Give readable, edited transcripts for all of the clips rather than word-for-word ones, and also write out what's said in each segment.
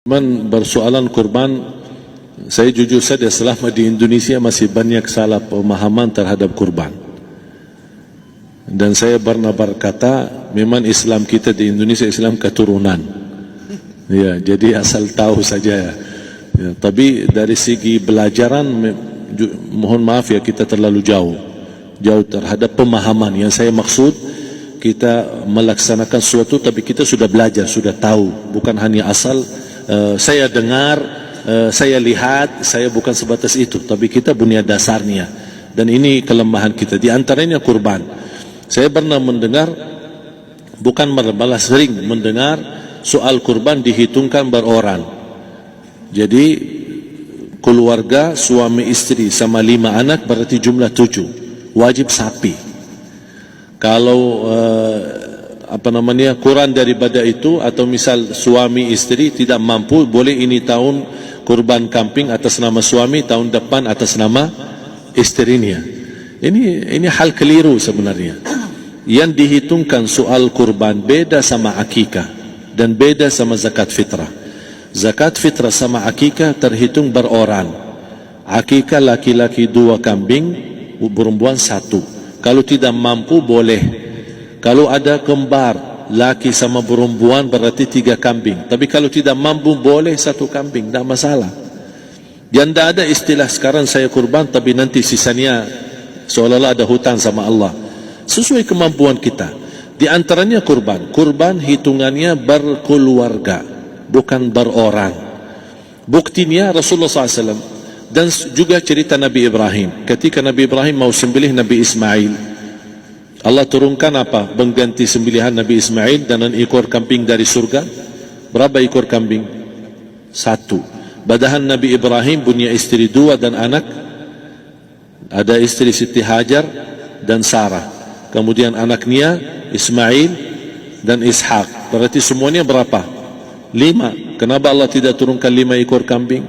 Bersoalan kurban, saya jujur saja selama di Indonesia masih banyak salah pemahaman terhadap kurban. Dan saya pernah berkata, memang Islam kita di Indonesia Islam keturunan. Ya, jadi asal tahu saja. Ya, tapi dari segi belajaran, mohon maaf ya kita terlalu jauh terhadap pemahaman. Yang saya maksud, kita melaksanakan sesuatu tapi kita sudah belajar, sudah tahu, bukan hanya asal saya dengar, saya lihat, saya bukan sebatas itu, tapi kita punya dasarnya. Dan ini kelemahan kita, di antaranya kurban. Saya pernah mendengar, bukan malah sering mendengar soal kurban dihitungkan beroran. Jadi keluarga suami istri sama 5 anak berarti jumlah 7, wajib sapi. Kalau kurang daripada itu, atau misal suami istri tidak mampu, boleh ini tahun kurban kambing atas nama suami, tahun depan atas nama istrinya. Ini hal keliru sebenarnya. Yang dihitungkan soal kurban beda sama akikah dan beda sama zakat fitrah. Zakat fitrah sama akikah terhitung beroran. Akikah laki-laki 2 kambing, perempuan 1. Kalau tidak mampu boleh. Kalau ada kembar, laki sama perempuan berarti 3 kambing. Tapi kalau tidak mampu boleh 1 kambing, tidak masalah. Yang tidak ada istilah sekarang saya kurban tapi nanti sisanya seolah-olah ada hutang sama Allah. Sesuai kemampuan kita. Di antaranya kurban. Kurban hitungannya berkeluarga, bukan berorang. Buktinya Rasulullah SAW dan juga cerita Nabi Ibrahim. Ketika Nabi Ibrahim mau sembelih Nabi Ismail, Allah turunkan apa? Mengganti sembelihan Nabi Ismail dengan ekor kambing dari surga. Berapa ekor kambing? 1. Padahal Nabi Ibrahim punya istri 2 dan anak. Ada istri Siti Hajar dan Sarah. Kemudian anaknya Ismail dan Ishak. Berarti semuanya berapa? 5. Kenapa Allah tidak turunkan 5 ekor kambing?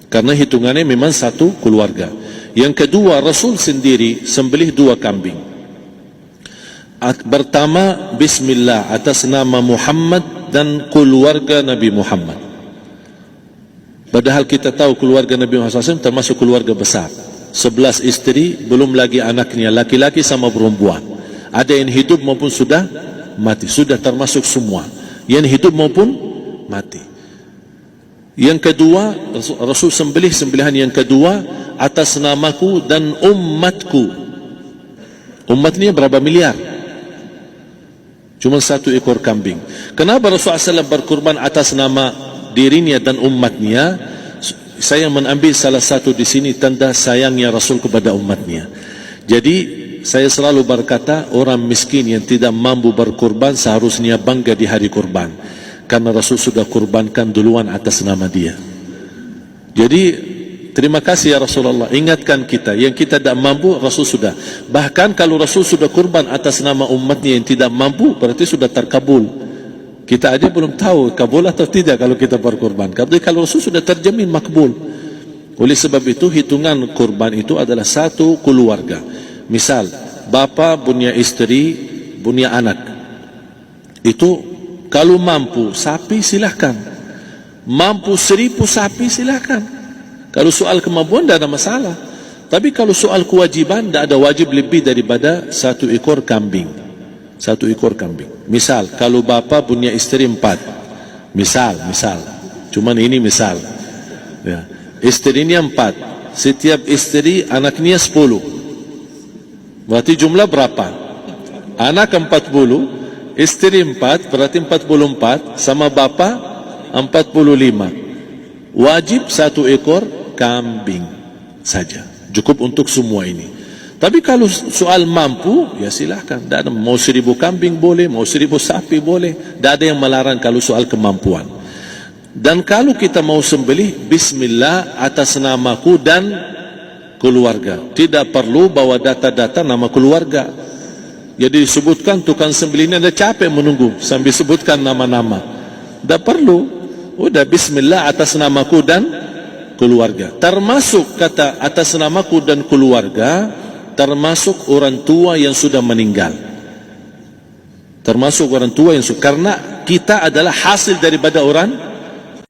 Karena hitungannya memang 1 keluarga. Yang kedua, Rasul sendiri sembelih 2 kambing. Pertama, Bismillah atas nama Muhammad dan keluarga Nabi Muhammad. Padahal kita tahu keluarga Nabi Muhammad SAW termasuk keluarga besar. 11 istri, belum lagi anaknya, laki-laki sama perempuan. Ada yang hidup maupun sudah mati. Sudah termasuk semua. Yang hidup maupun mati. Yang kedua, Rasul sembelih sembelihan yang kedua atas namaku dan umatku. Umatnya berapa miliar? Cuma 1 ekor kambing. Kenapa Rasulullah SAW berkurban atas nama dirinya dan umatnya? Saya mengambil salah satu di sini tanda sayangnya Rasul kepada umatnya. Jadi saya selalu berkata, orang miskin yang tidak mampu berkurban seharusnya bangga di hari kurban, karena Rasul sudah kurbankan duluan atas nama dia. Jadi terima kasih ya Rasulullah, ingatkan kita. Yang kita tidak mampu, Rasul sudah. Bahkan kalau Rasul sudah kurban atas nama umatnya yang tidak mampu, berarti sudah terkabul. Kita aja belum tahu kabul atau tidak kalau kita berkurban. Tapi kalau Rasul sudah terjamin makbul. Oleh sebab itu, hitungan kurban itu adalah 1 keluarga. Misal, bapa punya istri, punya anak. Itu kalau mampu sapi silahkan. Mampu 1000 sapi silahkan. Kalau soal kemampuan tidak ada masalah. Tapi kalau soal kewajiban, tidak ada wajib lebih daripada 1 ekor kambing. 1 ekor kambing. Misal, kalau bapa punya istri 4. Misal. Cuman ini misal. Ya. Istrinya 4. Setiap istri anaknya 10. Berarti jumlah berapa? Anak 40, istri 4, berarti 44, sama bapa 45. Wajib 1 ekor kambing saja, cukup untuk semua ini. Tapi kalau soal mampu, ya silahkan. Mau 1000 kambing boleh, mau 1000 sapi boleh. Tidak ada yang melarang kalau soal kemampuan. Dan kalau kita mau sembelih, Bismillah atas namaku dan keluarga. Tidak perlu bawa data-data nama keluarga. Jadi disebutkan tukang sembelihnya ada capek menunggu sambil sebutkan nama-nama. Tidak perlu. Udah Bismillah atas namaku dan keluarga. Termasuk kata atas namaku dan keluarga, termasuk orang tua yang sudah meninggal. Termasuk orang tua yang sudah, karena kita adalah hasil daripada orang